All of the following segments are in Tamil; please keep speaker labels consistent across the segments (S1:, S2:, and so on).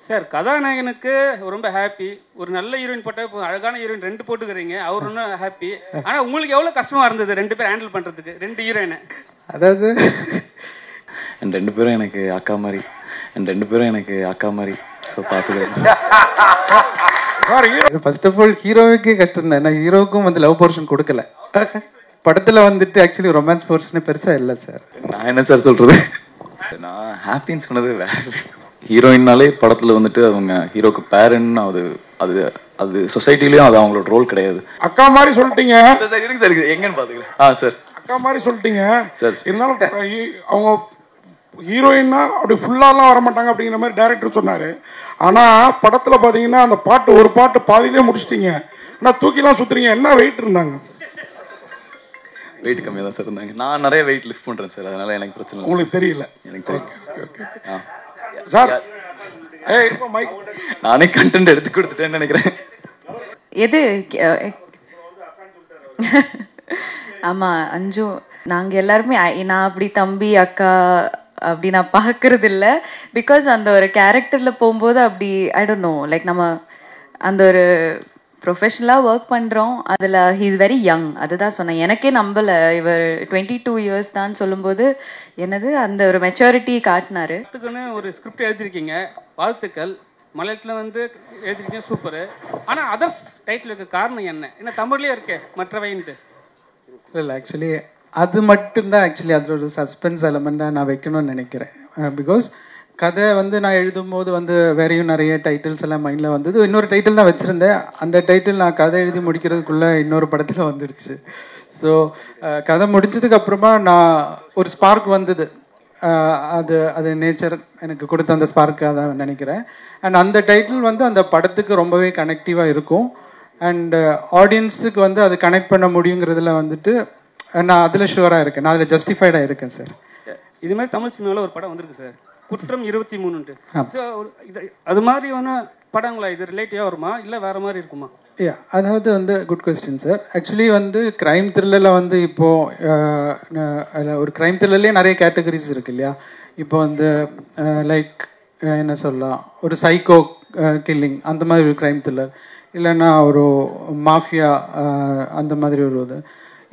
S1: சார் கதாநாயகனுக்கு ரொம்ப ஹாப்பி, ஒரு நல்ல ஹீரோயின் போட்டால் அழகான ஹீரோயின் 2 போட்டுக்கிறீங்க, அவர் ஒன்றும் ஹாப்பி. ஆனால் உங்களுக்கு எவ்வளோ கஷ்டமாக இருந்தது 2 பேர் ஹேண்டில் பண்ணுறதுக்கு, 2 ஹீரோயினை?
S2: அதாவது
S3: என் 2 பேரும் எனக்கு அக்கா மாதிரி, ஸோ பார்த்துக்கிறேன்.
S2: ஃபர்ஸ்ட் ஆஃப் ஆல் ஹீரோவுக்கே கஷ்டம் தான். ஏன்னா ஹீரோவுக்கும் வந்து லவ் போர்ஷன் கொடுக்கல படத்தில் வந்துட்டு. ஆக்சுவலி ரொமான்ஸ் போர்ஷனே பெருசாக இல்லை சார்.
S3: நான் என்ன சார் சொல்கிறது, நான் ஹாப்பின்னு சொன்னது வேற. ஹீரோயின்னாலே படத்தில் வந்துட்டு அவங்க ஹீரோக்கு பேரன்னு அது அது அது சொசைட்டிலையும் அது அவங்களோட ரோல் கிடையாது.
S4: அக்கா மாதிரி சொல்லிட்டீங்க
S3: சார், எங்கன்னு பார்த்துக்கலாம். சார்
S4: அக்கா மாதிரி சொல்லிட்டீங்க
S3: சார்.
S4: இருந்தாலும் அவங்க ஹீரோயின்னா அப்படி ஃபுல்லாலாம் வரமாட்டாங்க அப்படிங்கிற மாதிரி டைரக்டர் சொன்னார். ஆனால் படத்தில் பார்த்தீங்கன்னா அந்த பாட்டு ஒரு பாட்டு பாதியிலே முடிச்சிட்டிங்க. ஆனால் தூக்கிலாம் சுற்றுறீங்க. என்ன வெயிட் இருந்தாங்க?
S3: வெயிட் கம்மியாக தான் சார் இருந்தாங்க. நான் நிறைய வெயிட் லிஃப்ட் பண்ணுறேன் சார், அதனால எனக்கு பிரச்சனை இல்லை.
S4: உங்களுக்கு தெரியல?
S3: எனக்கு தெரியும்
S4: சார்.
S3: நானே கண்டென்ட் எடுத்து கொடுத்துட்டேன்னு நினைக்கிறேன்.
S5: எது ஆமா அஞ்சு, நாங்க எல்லாருமே நான் அப்படி தம்பி அக்கா அப்படி நான் பார்க்கறது இல்லை. பிகாஸ் அந்த ஒரு கேரக்டர்ல போகும்போது அப்படி ஐ டோன்ட் நோ, லைக் நம்ம அந்த ஒரு ப்ரொஃபஷனலாக ஒர்க் பண்ணுறோம். அதில் ஹீ இஸ் வெரி யங். அதுதான் சொன்னேன், எனக்கே நம்பலை இவர் 22 இயர்ஸ் தான் சொல்லும்போது என்னது அந்த ஒரு மெச்சூரிட்டி காட்டினாரு.
S1: ஒரு ஸ்கிரிப்ட் எழுதிருக்கீங்க, வாழ்த்துக்கள். மலையாளத்தில் வந்து எழுதிருக்கீங்க, சூப்பரு. ஆனால் அதர்ஸ் டைட்டிலுக்கு காரணம் என்ன? ஏன்னா தமிழ்லேயே இருக்கே மற்றவைன்ட்டு.
S2: இல்லை ஆக்சுவலி அது மட்டும்தான் ஆக்சுவலி அதில் ஒரு சஸ்பென்ஸ் எலமெண்ட்டாக நான் வைக்கணும்னு நினைக்கிறேன். பிகாஸ் கதை வந்து நான் எழுதும்போது வந்து வேறையும் நிறைய டைட்டில்ஸ் எல்லாம் மைண்டில் வந்தது. இன்னொரு டைட்டில் தான் வச்சுருந்தேன். அந்த டைட்டில் நான் கதை எழுதி முடிக்கிறதுக்குள்ளே இன்னொரு படத்தில் வந்துடுச்சு. ஸோ கதை முடிஞ்சதுக்கு அப்புறமா நான் ஒரு ஸ்பார்க் வந்தது. அது அது நேச்சர் எனக்கு கொடுத்த அந்த ஸ்பார்க்காக தான் நினைக்கிறேன். அண்ட் அந்த டைட்டில் வந்து அந்த படத்துக்கு ரொம்பவே கனெக்டிவாக இருக்கும். அண்ட் ஆடியன்ஸுக்கு வந்து அது கனெக்ட் பண்ண முடியுங்கிறதுல வந்துட்டு நான் அதில் ஷுவராக இருக்கேன். நான் அதில் ஜஸ்டிஃபைடாக இருக்கேன் சார்.
S1: இது மாதிரி தமிழ் சினிமாவில் ஒரு படம் வந்திருக்கு சார், குற்றம் 23. ஸோ அது மாதிரியான படங்களா இது ரிலேட்டிவாக வருமா இல்லை வேற மாதிரி இருக்குமா?
S2: அதாவது வந்து குட் கொஸ்டின் சார். ஆக்சுவலி வந்து கிரைம் த்ரில்லரில் வந்து இப்போது ஒரு கிரைம் த்ரில்லர்லேயே நிறைய கேட்டகரிஸ் இருக்கு இல்லையா? இப்போ வந்து லைக் என்ன சொல்லலாம், ஒரு சைக்கோ கில்லிங் அந்த மாதிரி ஒரு கிரைம் த்ரில்லர், இல்லைன்னா ஒரு மாஃபியா அந்த மாதிரி ஒரு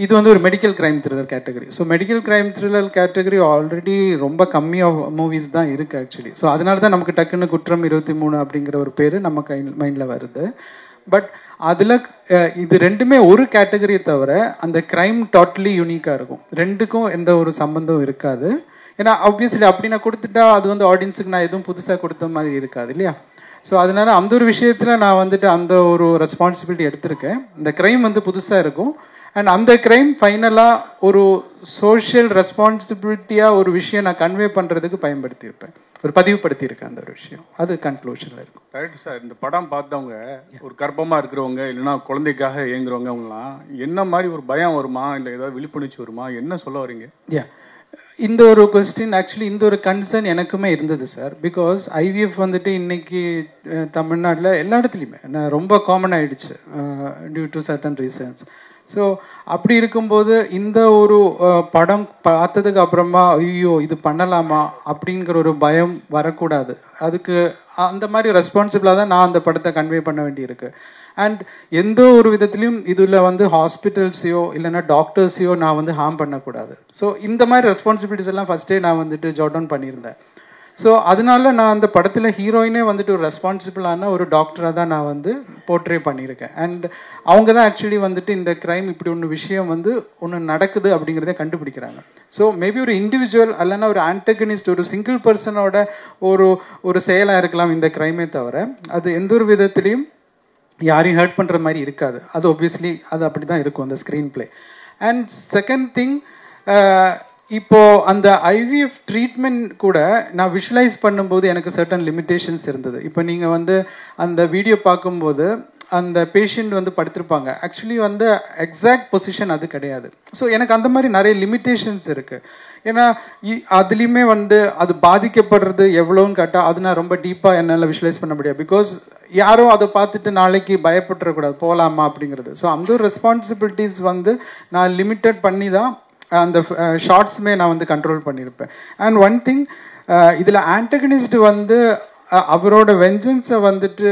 S2: இது வந்து ஒரு medical crime thriller category. So medical crime thriller category already ரொம்ப கம்மியாக மூவிஸ் தான் இருக்குது ஆக்சுவலி. ஸோ அதனால தான் நமக்கு டக்குன்னு குற்றம் 23 அப்படிங்கிற ஒரு பேர் நம்ம மைண்டில் வருது. பட் அதில் இது ரெண்டுமே ஒரு கேட்டகரியை தவிர அந்த கிரைம் டோட்டலி யூனிக்காக இருக்கும். ரெண்டுக்கும் எந்த ஒரு சம்பந்தம் இருக்காது. ஏன்னா ஆப்வியஸ்லி அப்படி நான் கொடுத்துட்டா அது வந்து ஆடியன்ஸுக்கு நான் எதுவும் புதுசாக கொடுத்த மாதிரி இருக்காது இல்லையா? ஸோ அதனால அந்த ஒரு விஷயத்தில் நான் வந்துட்டு அந்த ஒரு ரெஸ்பான்சிபிலிட்டி எடுத்திருக்கேன். இந்த கிரைம் வந்து புதுசாக இருக்கும். அண்ட் அந்த கிரைம் ஃபைனலாக ஒரு சோஷியல் ரெஸ்பான்சிபிலிட்டியாக ஒரு விஷயம் நான் கன்வே பண்ணுறதுக்கு பயன்படுத்தியிருப்பேன், ஒரு பதிவுபடுத்தியிருக்கேன் அந்த ஒரு விஷயம். அது கன்க்ளூஷனில் இருக்கும்.
S6: Right sir. இந்த படம் பார்த்தவங்க ஒரு கர்ப்பமாக இருக்கிறவங்க இல்லைன்னா குழந்தைக்காக இயங்குறவங்க அவங்களாம் என்ன மாதிரி ஒரு பயம் வருமா, இல்லை ஏதாவது விழிப்புணர்ச்சி வருமா, என்ன சொல்ல வரீங்க?
S2: இந்த ஒரு கொஸ்டின் ஆக்சுவலி இந்த ஒரு கன்சர்ன் எனக்குமே இருந்தது சார். பிகாஸ் ஐவிஎஃப் வந்துட்டு இன்னைக்கு தமிழ்நாட்டில் எல்லா இடத்துலையுமே ரொம்ப காமன் ஆகிடுச்சு due to certain reasons. So அப்படி இருக்கும்போது இந்த ஒரு படம் பார்த்ததுக்கு அப்புறமா ஐயோ இது பண்ணலாமா அப்படிங்கிற ஒரு பயம் வரக்கூடாது. அதுக்கு அந்த மாதிரி ரெஸ்பான்சிபிளாக தான் நான் அந்த படத்தை கன்வே பண்ண வேண்டியிருக்கு. அண்ட் எந்த ஒரு விதத்துலையும் இதில் வந்து ஹாஸ்பிட்டல்ஸையோ இல்லைன்னா டாக்டர்ஸையோ நான் வந்து ஹார்ம் பண்ணக்கூடாது. ஸோ இந்த மாதிரி ரெஸ்பான்சிபிலிட்டிஸ் எல்லாம் ஃபஸ்ட்டே நான் வந்துட்டு ஜாட் டவுன் பண்ணியிருந்தேன். ஸோ அதனால நான் அந்த படத்தில் ஹீரோயினே வந்துட்டு ஒரு ரெஸ்பான்சிபிளான ஒரு டாக்டராக தான் நான் வந்து போர்ட்ரே பண்ணியிருக்கேன். அண்ட் அவங்க தான் ஆக்சுவலி வந்துட்டு இந்த கிரைம் இப்படி ஒன்று விஷயம் வந்து ஒன்று நடக்குது அப்படிங்கிறத கண்டுபிடிக்கிறாங்க. ஸோ மேபி ஒரு இண்டிவிஜுவல் அல்லனா ஒரு ஆன்டகனிஸ்ட் ஒரு சிங்கிள் பர்சனோட ஒரு செயலாக இருக்கலாம் இந்த கிரைமே தவிர அது எந்த ஒரு விதத்துலையும் யாரையும் ஹர்ட் பண்ணுற மாதிரி இருக்காது. அது ஒப்வியஸ்லி அது அப்படி தான் இருக்கும் அந்த screen play. And second thing, இப்போது அந்த ஐவிஎஃப் ட்ரீட்மெண்ட் கூட நான் விஷுவலைஸ் பண்ணும்போது எனக்கு சர்டன் லிமிட்டேஷன்ஸ் இருந்தது. இப்போ நீங்கள் வந்து அந்த வீடியோ பார்க்கும்போது அந்த பேஷண்ட் வந்து படுத்திருப்பாங்க, ஆக்சுவலி வந்து எக்ஸாக்ட் பொசிஷன் அது கிடையாது. ஸோ எனக்கு அந்த மாதிரி நிறைய லிமிட்டேஷன்ஸ் இருக்குது. ஏன்னா அதுலேயுமே வந்து அது பாதிக்கப்படுறது எவ்வளோன்னு கேட்டால் அது நான் ரொம்ப டீப்பாக என்னால் விஷுவலைஸ் பண்ண முடியாது. பிகாஸ் யாரும் அதை பார்த்துட்டு நாளைக்கு பயப்பட்டுறக்கூடாது போகலாமா அப்படிங்கிறது. ஸோ அந்த ஒரு ரெஸ்பான்சிபிலிட்டிஸ் வந்து நான் லிமிட்டட் பண்ணி தான் அந்த ஷார்ட்ஸுமே நான் வந்து கண்ட்ரோல் பண்ணியிருப்பேன். அண்ட் ஒன் திங், இதில் ஆன்டகனிஸ்ட் வந்து அவரோட வெஞ்சன்ஸை வந்துட்டு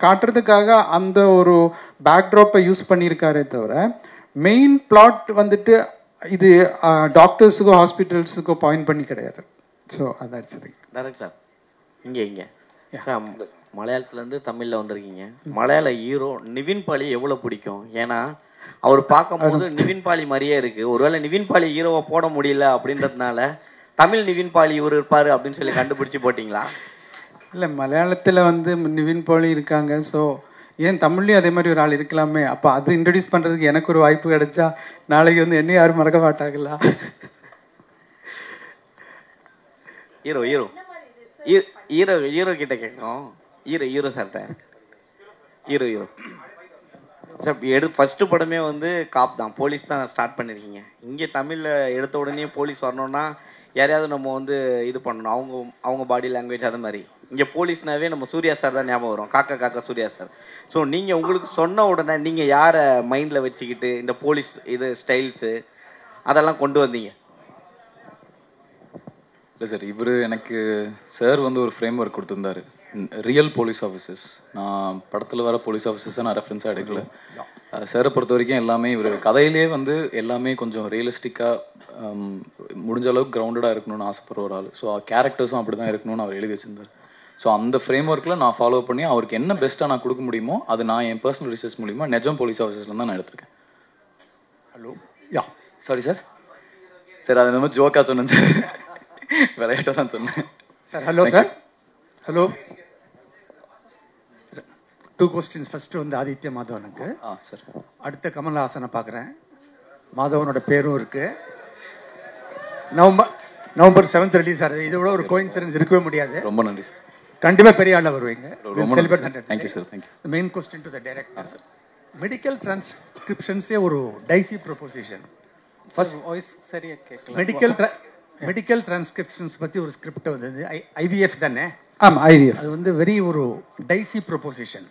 S2: காட்டுறதுக்காக அந்த ஒரு பேக்ட்ராப்பை யூஸ் பண்ணியிருக்காரே தவிர மெயின் பிளாட் வந்துட்டு இது டாக்டர்ஸுக்கோ ஹாஸ்பிட்டல்ஸுக்கோ பாயிண்ட் பண்ணி கிடையாது. ஸோ அதான் சரி.
S7: டேரக்ட் சார் இங்கே மலையாளத்துலேருந்து தமிழில் வந்திருக்கீங்க. மலையாள ஹீரோ நிவின் பாலி எவ்வளோ பிடிக்கும்? ஏன்னா அவர் பார்க்கும்போது நிவின் பாலி மாதிரியே இருக்கு. ஒருவேளை நிவின் பாலி ஹீரோவை போட முடியல அப்படின்றதுனால தமிழ் நிவின் பாலி இவர் இருப்பாரு அப்படின்னு சொல்லி கண்டுபிடிச்சு போட்டிங்களா?
S2: இல்லை, மலையாளத்தில் வந்து நிவின் பாலி இருக்காங்க. ஸோ ஏன் தமிழ்லையும் அதே மாதிரி ஒரு ஆள் இருக்கலாமே. அப்போ அது இன்ட்ரடியூஸ் பண்ணுறதுக்கு எனக்கு ஒரு வாய்ப்பு கிடைச்சா நாளைக்கு வந்து என்ன யாரும் மறக்க மாட்டாங்களா?
S7: ஹீரோ ஹீரோ ஹீரோ ஹீரோ கிட்ட கேட்குறோம். ஹீரோ சார்ட்ட ஹீரோ சார் ஃபர்ஸ்ட் படமே வந்து காப் தான், போலீஸ் தான் ஸ்டார்ட் பண்ணியிருக்கீங்க. இங்கே தமிழில் எடுத்த உடனே போலீஸ் வரணும்னா யாரையாவது நம்ம வந்து இது பண்ணணும், அவங்க பாடி லாங்குவேஜ் அது மாதிரி. இங்கே போலீஸ்னாவே நம்ம சூர்யா சார் தான் ஞாபகம் வரும், காக்கா காக்கா சூர்யா சார். ஸோ நீங்கள் உங்களுக்கு சொன்ன உடனே நீங்கள் யாரை மைண்டில் வச்சுக்கிட்டு இந்த போலீஸ் இது ஸ்டைல்ஸு அதெல்லாம் கொண்டு வந்தீங்க?
S3: இல்லை சார், இவர் எனக்கு சார் வந்து ஒரு ஃப்ரேம் ஒர்க் கொடுத்துருந்தாரு, ரியல் போலீஸ் ஆஃபீஸர்ஸ். நான் படத்தில் வர போலீஸ் ஆஃபீஸர்ஸை நான் ரெஃபரன்ஸாக எடுக்கல. சாரை பொறுத்த வரைக்கும் எல்லாமே இவர் கதையிலே வந்து எல்லாமே கொஞ்சம் ரியலிஸ்டிக்காக முடிஞ்ச அளவுக்கு கிரவுண்டடாக இருக்கணும்னு ஆசைப்படுற ஒரு ஆள். ஸோ கேரக்டர்ஸும் அப்படி தான் இருக்கணும்னு அவர் எழுதி வச்சிருந்தார். ஸோ அந்த ஃப்ரேம் ஒர்க்கில் நான் ஃபாலோ பண்ணி அவருக்கு என்ன பெஸ்ட்டாக நான் கொடுக்க முடியுமோ அது நான் என் பர்சனல் ரிசர்ச் மூலிமா நிஜம் போலீஸ் ஆஃபீஸர்ஸ்ல தான் நான் எடுத்திருக்கேன்.
S8: ஹலோ யா
S3: சாரி சார் சார் அது நம்ம ஜோக்காக சொன்னேன் சார், விளையாட்டாக தான் சொன்னேன்
S8: sir. Hello sir. Hello, 2 questions. First வந்து ஆதித்ய மாதவனுக்கு.
S3: சார்.
S8: அடுத்த கமல்ஹாசனை பார்க்குறேன். மாதவனோட பேரும் இருக்கு. நவம்பர் 7th ரிலீஸ் ஆகுது. இதை விட ஒரு கோயின்சிடன்ஸ் இருக்கவே முடியாது.
S3: ரொம்ப நன்றி சார்.
S8: கண்டிப்பாக பெரிய ஆளாக வருவீங்க.
S3: Thank you sir. Thank you.
S8: Main question to the director sir. Medical டிரான்ஸ்கிரிப்ஷன்ஸே ஒரு டைசி ப்ரொபோசிஷன்.
S2: ஃபர்ஸ்ட் வாய்ஸ் சரியா கேட்கல.
S8: மெடிக்கல் டிரான்ஸ்கிரிப்ஷன்ஸ் பற்றி ஒரு ஸ்கிரிப்ட் வந்தது. IVF தானே?
S2: ஆமாம், IVF.
S8: அது வந்து வெரி ஒரு டைசி ப்ரொபோசிஷன்.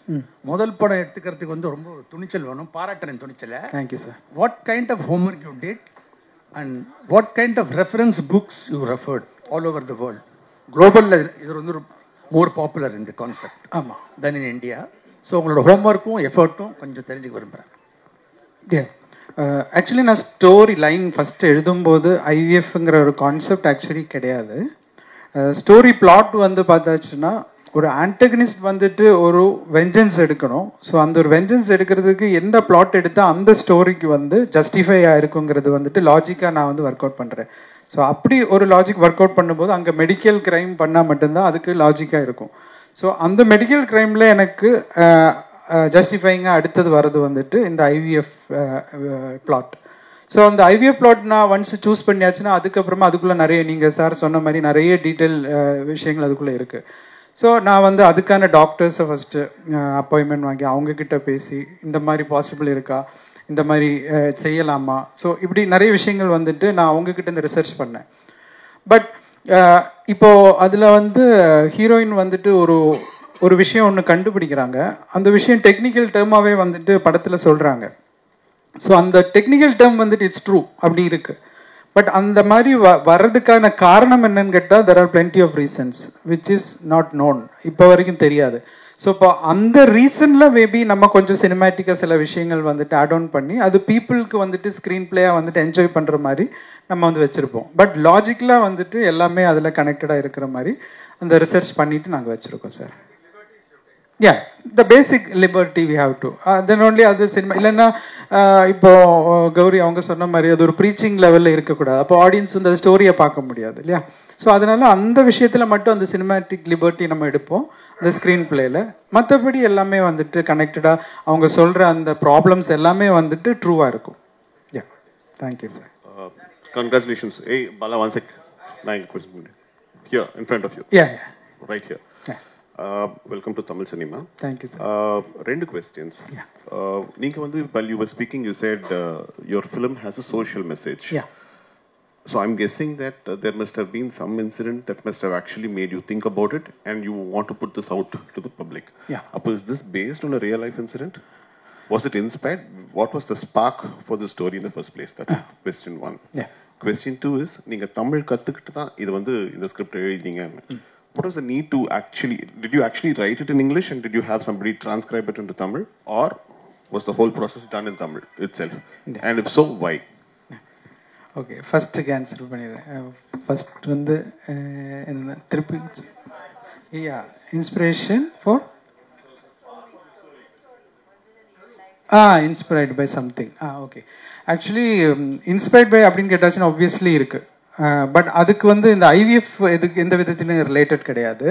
S8: முதல் படம் எடுத்துக்கிறதுக்கு வந்து ரொம்ப துணிச்சல் வேணும். பாராட்டுறேன் துணிச்சலை.
S2: Thank you sir.
S8: What kind of homework you did and what kind of reference books you referred all over the world? குளோபலில் இது வந்து ஒரு மோர் பாப்புலர் இந்த கான்செப்ட்.
S2: ஆமாம்,
S8: தென் இன் இந்தியா. ஸோ உங்களோட ஹோம்ஒர்க்கும் எஃபர்ட்டும் கொஞ்சம் தெரிஞ்சுக்க விரும்புகிறேன்.
S2: ஆக்சுவலி நான் ஸ்டோரி லைன் ஃபஸ்ட்டு எழுதும்போது IVFங்கிற ஒரு கான்செப்ட் ஆக்சுவலி கிடையாது. ஸ்டோரி பிளாட் வந்து பார்த்தாச்சுன்னா ஒரு ஆன்டகனிஸ்ட் வந்துட்டு ஒரு வெஞ்சன்ஸ் எடுக்கணும். ஸோ அந்த ஒரு வெஞ்சன்ஸ் எடுக்கிறதுக்கு எந்த பிளாட் எடுத்தால் அந்த ஸ்டோரிக்கு வந்து ஜஸ்டிஃபை ஆயிருக்குங்கிறது வந்துட்டு லாஜிக்காக நான் வந்து ஒர்க் அவுட் பண்ணுறேன். ஸோ அப்படி ஒரு லாஜிக் ஒர்க் அவுட் பண்ணும்போது அங்கே மெடிக்கல் க்ரைம் பண்ணால் மட்டும்தான் அதுக்கு லாஜிக்காக இருக்கும். ஸோ அந்த மெடிக்கல் க்ரைமில் எனக்கு ஜஸ்டிஃபைங்காக அடுத்தது வர்றது வந்துட்டு இந்த IVF பிளாட். ஸோ அந்த IVF பிளாட் நான் ஒன்ஸ் சூஸ் பண்ணியாச்சுன்னா அதுக்கப்புறமா அதுக்குள்ளே நிறைய நீங்கள் சார் சொன்ன மாதிரி நிறைய டீட்டெயில் விஷயங்கள் அதுக்குள்ளே இருக்குது. ஸோ நான் வந்து அதுக்கான டாக்டர்ஸை ஃபஸ்ட்டு அப்பாயின்மெண்ட் வாங்கி அவங்கக்கிட்ட பேசி இந்த மாதிரி பாசிபிள் இருக்கா, இந்த மாதிரி செய்யலாமா, ஸோ இப்படி நிறைய விஷயங்கள் வந்துட்டு நான் அவங்கக்கிட்ட இந்த ரிசர்ச் பண்ணேன். பட் இப்போது அதில் வந்து ஹீரோயின் வந்துட்டு ஒரு விஷயம் ஒன்று கண்டுபிடிக்கிறாங்க. அந்த விஷயம் டெக்னிக்கல் டேர்மாகவே வந்துட்டு படத்தில் சொல்கிறாங்க. ஸோ அந்த டெக்னிக்கல் டேர்ம் வந்துட்டு இட்ஸ் ட்ரூ அப்படி இருக்குது. பட் அந்த மாதிரி வர்றதுக்கான காரணம் என்னன்னு கேட்டால் there are plenty of reasons which is not known, இப்போ வரைக்கும் தெரியாது. ஸோ இப்போ அந்த ரீசனில் மேபி நம்ம கொஞ்சம் சினிமேட்டிக்காக சில விஷயங்கள் வந்துட்டு ஆட் ஆன் பண்ணி அது பீப்புளுக்கு வந்துட்டு ஸ்க்ரீன் பிளேயாக வந்துட்டு என்ஜாய் பண்ணுற மாதிரி நம்ம வந்து வச்சுருப்போம். பட் லாஜிக்கலாக வந்துட்டு எல்லாமே அதில் கனெக்டடாக இருக்கிற மாதிரி அந்த ரிசர்ச் பண்ணிவிட்டு நாங்கள் வச்சுருக்கோம் sir. the basic liberty we have to then only அது சினிமா இல்லைன்னா இப்போ கௌரி அவங்க சொன்ன மாதிரி அது ஒரு ப்ரீச்சிங் லெவலில் இருக்கக்கூடாது. அப்போ ஆடியன்ஸ் வந்து அந்த ஸ்டோரியை பார்க்க முடியாது இல்லையா. ஸோ அதனால அந்த விஷயத்தில் மட்டும் அந்த சினிமேட்டிக் லிபர்ட்டி நம்ம எடுப்போம் அந்த ஸ்க்ரீன் பிளேயில். மற்றபடி எல்லாமே வந்துட்டு கனெக்டடாக அவங்க சொல்கிற அந்த ப்ராப்ளம்ஸ் எல்லாமே வந்துட்டு ட்ரூவாக இருக்கும். Thank you sir.
S9: கங்க்ராச்சுலேஷன்ஸ். ஏய் பாலா, ஒன் செக். நான் question here in front of you. Right here. Welcome to Tamil Cinema.
S2: Thank you, sir.
S9: Rendu questions. Neenga vandu while you were speaking you said your film has a social message. So I'm guessing that there must have been some incident that must have actually made you think about it and you want to put this out to the public. Is this based on a real life incident? Was it inspired? What was the spark for the story in the first place? That's question 1. Question 2 is neenga Tamil kattukittu dhaan idu vandu indha script ezhudinga. what was the need to actually, did you actually write it in English and did you have somebody transcribe it into Tamil, or was the whole process done in Tamil itself? And if so, why?
S2: Okay ஃபஸ்ட்டுக்கு ஆன்சர் பண்ணிடுறேன். ஃபஸ்ட் வந்து என்ன திருப்பி inspiration for inspired by something. Okay actually inspired by அப்படின்னு கேட்டாச்சுன்னா ஆப்வியஸ்லி இருக்கு. பட் அதுக்கு வந்து இந்த ஐவிஎஃப் இதுக்கு எந்த விதத்திலும் ரிலேட்டட் கிடையாது.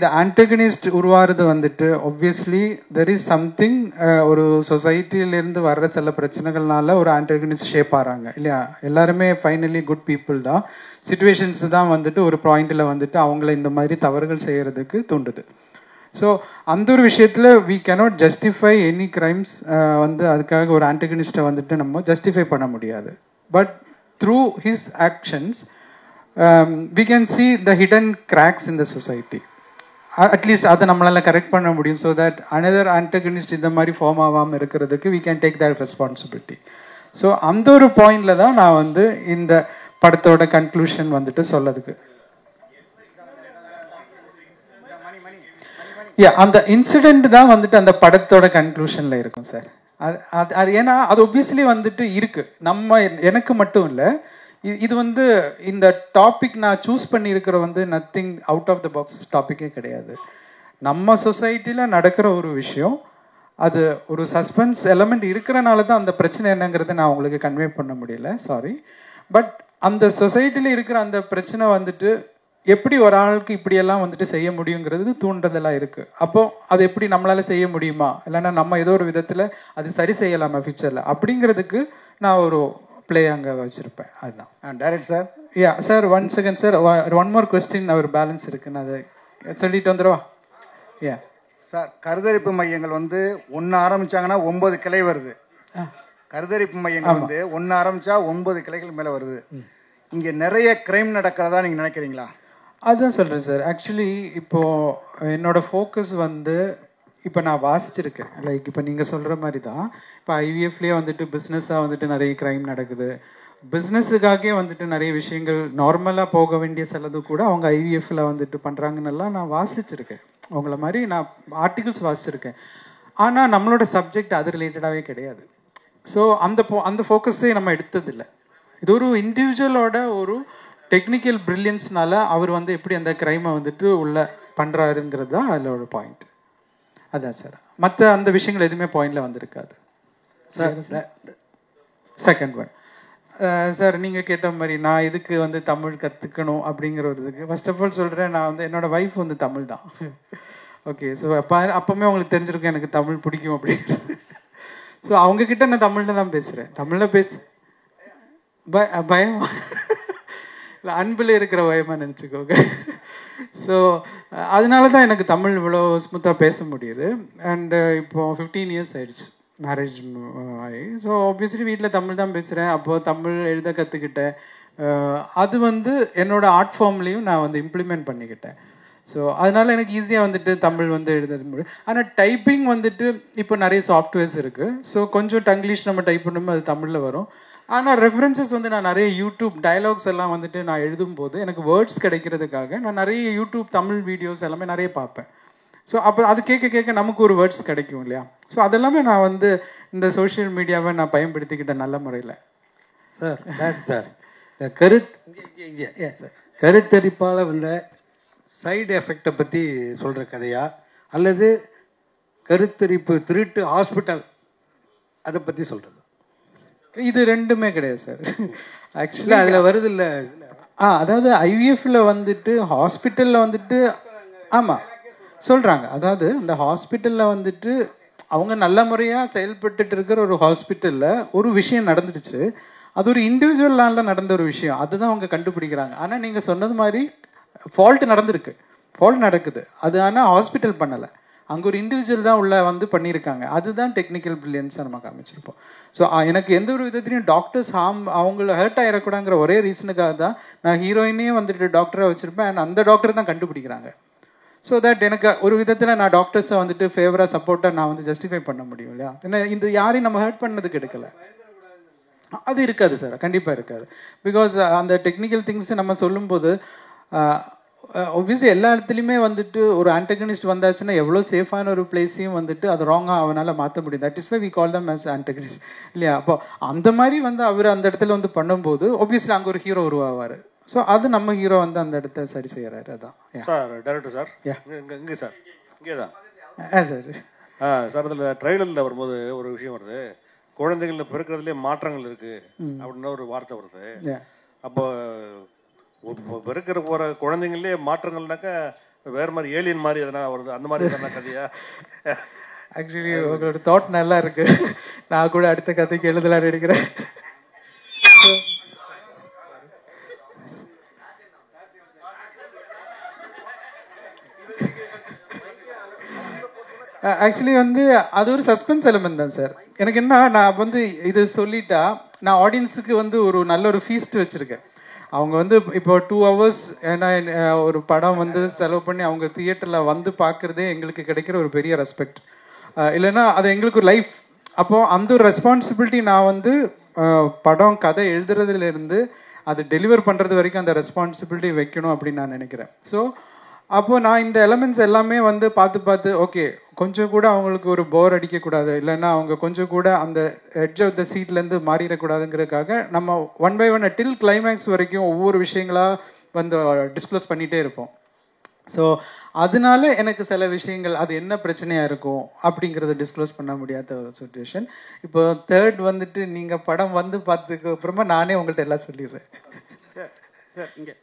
S2: the antagonist உருவாகிறது வந்துட்டு obviously there is something ஒரு சொசைட்டிலேருந்து வர்ற சில பிரச்சனைகள்னால ஒரு ஆன்டகனிஸ்ட் ஷேப் ஆகிறாங்க இல்லையா. எல்லாருமே ஃபைனலி குட் பீப்புள் தான். சிச்சுவேஷன்ஸ் தான் வந்துட்டு ஒரு பாயிண்டில் வந்துட்டு அவங்கள இந்த மாதிரி தவறுகள் செய்கிறதுக்கு தூண்டுது. ஸோ அந்த ஒரு விஷயத்தில் we cannot justify any crimes. வந்து அதுக்காக ஒரு ஆன்டகனிஸ்ட்டை வந்துட்டு நம்ம ஜஸ்டிஃபை பண்ண முடியாது. But through his actions we can see the hidden cracks in the society. At least அதை நம்மளால கரெக்ட் பண்ண முடியும். ஸோ தட் அனதர் ஆன்டகனிஸ்ட் இந்த மாதிரி ஃபார்ம் ஆகாமல் இருக்கிறதுக்கு we can take that responsibility. So அந்த ஒரு பாயிண்ட்ல தான் நான் வந்து இந்த படத்தோட கன்க்ளூஷன் வந்துட்டு சொல்லதுக்கு அந்த இன்சிடென்ட் தான் வந்துட்டு அந்த படத்தோட கன்க்ளூஷன்ல இருக்கும் சார். அது ஏன்னா அது ஒப்வியஸ்லி வந்துட்டு இருக்கு. நம்ம எனக்கு மட்டும் இல்லை, இது வந்து இந்த டாபிக் நான் சூஸ் பண்ணியிருக்கிற வந்து nothing out of the box டாப்பிக்கே கிடையாது. நம்ம சொசைட்டியில் நடக்கிற ஒரு விஷயம், அது ஒரு சஸ்பென்ஸ் எலமெண்ட் இருக்கிறனால தான் அந்த பிரச்சனை என்னங்கிறத நான் உங்களுக்கு கன்வே பண்ண முடியல, சாரி. பட் அந்த சொசைட்டியில் இருக்கிற அந்த பிரச்சனை வந்துட்டு எப்படி ஒரு ஆளுக்கு இப்படியெல்லாம் வந்துட்டு செய்ய முடியுங்கிறது தூண்டுதலாக இருக்கு. அப்போ அது எப்படி நம்மளால செய்ய முடியுமா, இல்லைன்னா நம்ம ஏதோ ஒரு விதத்தில் அது சரி செய்யலாமா ஃபியூச்சரில் அப்படிங்கிறதுக்கு நான் ஒரு பிளே அங்கே வச்சிருப்பேன். அதுதான்
S8: direct sir.
S2: Sir 1 second sir, one more question அவர் பேலன்ஸ் இருக்குன்னு அதை சொல்லிட்டு வந்துடுவா.
S8: சார் கருதரிப்பு மையங்கள் வந்து 1 ஆரம்பிச்சாங்கன்னா 9 கிளை வருது. கருதரிப்பு மையங்கள் வந்து 1 ஆரம்பிச்சா 9 கிளைகள் மேலே வருது. இங்கே நிறைய கிரைம் நடக்கிறதா நீங்கள் நினைக்கிறீங்களா?
S2: அதுதான் சொல்கிறேன் சார். ஆக்சுவலி இப்போ என்னோட ஃபோக்கஸ் வந்து இப்போ நான் வாசிச்சிருக்கேன். லைக் இப்போ நீங்கள் சொல்கிற மாதிரி தான் இப்போ ஐவிஎஃப்லேயே வந்துட்டு பிஸ்னஸாக வந்துட்டு நிறைய க்ரைம் நடக்குது. பிஸ்னஸுக்காகவே வந்துட்டு நிறைய விஷயங்கள் நார்மலாக போக வேண்டிய சிலது கூட அவங்க ஐவிஎஃப்ல வந்துட்டு பண்ணுறாங்கன்னெல்லாம் நான் வாசிச்சிருக்கேன். அவங்கள மாதிரி நான் ஆர்டிகிள்ஸ் வாசிச்சிருக்கேன். ஆனால் நம்மளோட சப்ஜெக்ட் அது ரிலேட்டடாகவே கிடையாது. ஸோ அந்த ஃபோக்கஸே நம்ம எடுத்ததில்லை. இது ஒரு இண்டிவிஜுவலோட ஒரு டெக்னிக்கல் பிரில்லியன்ஸ்னால அவர் வந்து எப்படி அந்த க்ரைமை வந்துட்டு உள்ள பண்ணுறாருங்கிறது தான் அதில் ஒரு பாயிண்ட். அதான் சார், மற்ற அந்த விஷயங்கள் எதுவுமே பாயிண்ட்ல வந்திருக்காது சார். செகண்ட் ஒன் சார், நீங்கள் கேட்ட மாதிரி நான் இதுக்கு வந்து தமிழ் கற்றுக்கணும் அப்படிங்கிற ஒரு இதுக்கு ஃபர்ஸ்ட் ஆஃப் ஆல் சொல்கிறேன், நான் வந்து என்னோட ஒய்ஃப் வந்து தமிழ் தான். ஓகே, ஸோ அப்போவுமே உங்களுக்கு தெரிஞ்சிருக்கும் எனக்கு தமிழ் பிடிக்கும் அப்படிங்கிறது. ஸோ அவங்கக்கிட்ட நான் தமிழில் தான் பேசுகிறேன். தமிழில் பயம் இல்லை, அன்பில் இருக்கிற பயமாக நினச்சிக்கோங்க. ஸோ அதனால தான் எனக்கு தமிழ் இவ்வளோ ஸ்மூத்தாக பேச முடியுது. அண்டு இப்போ 15 இயர்ஸ் ஆயிடுச்சு மேரேஜ் ஆகி. ஸோ ஆப்வியஸ்லி வீட்டில் தமிழ் தான் பேசுகிறேன். அப்போது தமிழ் எழுத கற்றுக்கிட்டேன். அது வந்து என்னோட ஆர்ட் ஃபார்ம்லேயும் நான் வந்து இம்ப்ளிமெண்ட் பண்ணிக்கிட்டேன். ஸோ அதனால எனக்கு ஈஸியாக வந்துட்டு தமிழ் வந்து எழுத முடியும். ஆனால் டைப்பிங் வந்துட்டு இப்போ நிறைய சாஃப்ட்வேர்ஸ் இருக்குது. ஸோ கொஞ்சம் டங்கிலீஷ் நம்ம டைப் பண்ணும்போது அது தமிழில் வரும். ஆனால் ரெஃபரன்சஸ் வந்து நான் நிறைய யூடியூப் டயலாக்ஸ் எல்லாம் வந்துட்டு நான் எழுதும்போது எனக்கு வேர்ட்ஸ் கிடைக்கிறதுக்காக நான் நிறைய யூடியூப் தமிழ் வீடியோஸ் எல்லாமே நிறைய பார்ப்பேன். ஸோ அப்போ அது கேட்க நமக்கு ஒரு வேர்ட்ஸ் கிடைக்கும் இல்லையா. ஸோ அதெல்லாமே நான் வந்து இந்த சோஷியல் மீடியாவை நான் பயன்படுத்திக்கிட்டேன் நல்ல முறையில்.
S10: சார் கருத்தரிப்பால் வந்த சைடு எஃபெக்டை பற்றி சொல்கிற கதையா, அல்லது கருத்தரிப்பு திருட்டு ஹாஸ்பிட்டல் அதை பற்றி சொல்கிறது?
S2: இது ரெண்டுமே கிடையாது சார். ஆக்சுவலி அதில் வருது இல்லை. அதாவது ஐவிஎஃப்ல வந்துட்டு ஹாஸ்பிட்டலில் வந்துட்டு ஆமாம் சொல்கிறாங்க. அதாவது அந்த ஹாஸ்பிட்டலில் வந்துட்டு அவங்க நல்ல முறையாக செயல்பட்டுட்டு இருக்கிற ஒரு ஹாஸ்பிட்டலில் ஒரு விஷயம் நடந்துடுச்சு. அது ஒரு இண்டிவிஜுவலால நடந்த ஒரு விஷயம், அதுதான் அவங்க கண்டுபிடிக்கிறாங்க. ஆனால் நீங்கள் சொன்னது மாதிரி ஃபால்ட் நடக்குது. அது ஆனால் ஹாஸ்பிட்டல் பண்ணலை, அங்கே ஒரு இண்டிவிஜுவல் தான் உள்ள வந்து பண்ணியிருக்காங்க. அதுதான் டெக்னிக்கல் பிரில்லியன்ஸாக நம்ம காமிச்சிருப்போம். ஸோ எனக்கு எந்த ஒரு விதத்துலையும் டாக்டர்ஸ் அவங்கள ஹர்ட் ஆகிடக்கூடாங்கிற ஒரே ரீசனுக்காக தான் நான் ஹீரோயினே வந்துட்டு டாக்டராக வச்சுருப்பேன். அண்ட் அந்த டாக்டர் தான் கண்டுபிடிக்கிறாங்க. ஸோ தட் எனக்கு ஒரு விதத்தில் நான் டாக்டர்ஸை வந்துட்டு ஃபேவராக சப்போர்ட்டாக நான் வந்து ஜஸ்டிஃபை பண்ண முடியும் இல்லையா. ஏன்னா இந்த யாரையும் நம்ம ஹர்ட் பண்ணதுக்கு எடுக்கலை. அது இருக்காது சார், கண்டிப்பாக இருக்காது. பிகாஸ் அந்த டெக்னிக்கல் திங்ஸ் நம்ம சொல்லும்போது ஒப்வியஸ்லி எல்லா இடத்துலையுமே வந்துட்டு ஒரு ஆன்டகனிஸ்ட் வந்தாச்சுன்னா எவ்வளோ சேஃபான ஒரு பிளேஸையும் வந்துட்டு அது ராங்காக அவனால் மாற்ற முடியும். That is why we call them as antagonist இல்லையா? அப்போ அந்த மாதிரி வந்து அவர் அந்த இடத்துல வந்து பண்ணும்போது ஒப்வியஸ்லி அங்கே ஒரு ஹீரோ உருவாவார். ஸோ அது நம்ம ஹீரோ வந்து அந்த இடத்த சரி செய்யறாரு. அதான்
S11: சார் டைரக்டர் சார். இங்கே சார் இங்கே தான்
S2: சார்.
S11: சார் அதில் ட்ரைலரில் வரும்போது ஒரு விஷயம் வருது, குழந்தைகள் பிறக்கிறதுலே மாற்றங்கள் இருக்கு அப்படின்னு ஒரு வார்த்தை வருது. அப்போ பிறக்கிற போற குழந்தைங்களே மாற்றங்கள்னாக்கா வேற மாதிரி ஏலியன் மாதிரி எதனா வருது, அந்த மாதிரி எதனா கதையா?
S2: ஆக்சுவலி உங்களோட தாட் நல்லா இருக்கு. நான் கூட அடுத்த கதைக்கு எழுதலாம் நினைக்கிறேன். ஆக்சுவலி வந்து அது ஒரு சஸ்பென்ஸ் எலிமெண்ட் தான் சார். எனக்கு என்ன, நான் வந்து இது சொல்லிட்டா நான் ஆடியன்ஸுக்கு வந்து ஒரு நல்ல ஒரு ஃபீஸ்ட் வச்சிருக்கேன். அவங்க வந்து இப்போ 2 hours ஏன்னா ஒரு படம் வந்து செலவு பண்ணி அவங்க தியேட்டரில் வந்து பார்க்குறதே எங்களுக்கு கிடைக்கிற ஒரு பெரிய ரெஸ்பெக்ட். இல்லைன்னா அது எங்களுக்கு ஒரு லைஃப். அப்போது அந்த ஒரு ரெஸ்பான்சிபிலிட்டி நான் வந்து படம் கதை எழுதுறதுலேருந்து அது டெலிவர் பண்ணுறது வரைக்கும் அந்த ரெஸ்பான்சிபிலிட்டி வைக்கணும் அப்படின்னு நான் நினைக்கிறேன். ஸோ அப்போது நான் இந்த எலமெண்ட்ஸ் எல்லாமே வந்து பார்த்து ஓகே கொஞ்சம் கூட அவங்களுக்கு ஒரு போர் அடிக்கக்கூடாது, இல்லைன்னா அவங்க கொஞ்சம் கூட அந்த எட்ஜ் ஆஃப் த சீட்லேருந்து மாறிடக்கூடாதுங்கிறதுக்காக நம்ம 1 by 1 டில் கிளைமேக்ஸ் வரைக்கும் ஒவ்வொரு விஷயங்களாக வந்து டிஸ்க்ளோஸ் பண்ணிகிட்டே இருப்போம். ஸோ அதனால எனக்கு சில விஷயங்கள் அது என்ன பிரச்சனையாக இருக்கும் அப்படிங்கிறத டிஸ்க்ளோஸ் பண்ண முடியாத ஒரு சுச்சுவேஷன். இப்போ 3rd வந்துட்டு நீங்கள் படம் வந்து பார்த்ததுக்கு அப்புறமா நானே உங்கள்கிட்ட எல்லாம் சொல்லிடுறேன்.
S1: சார் இங்கே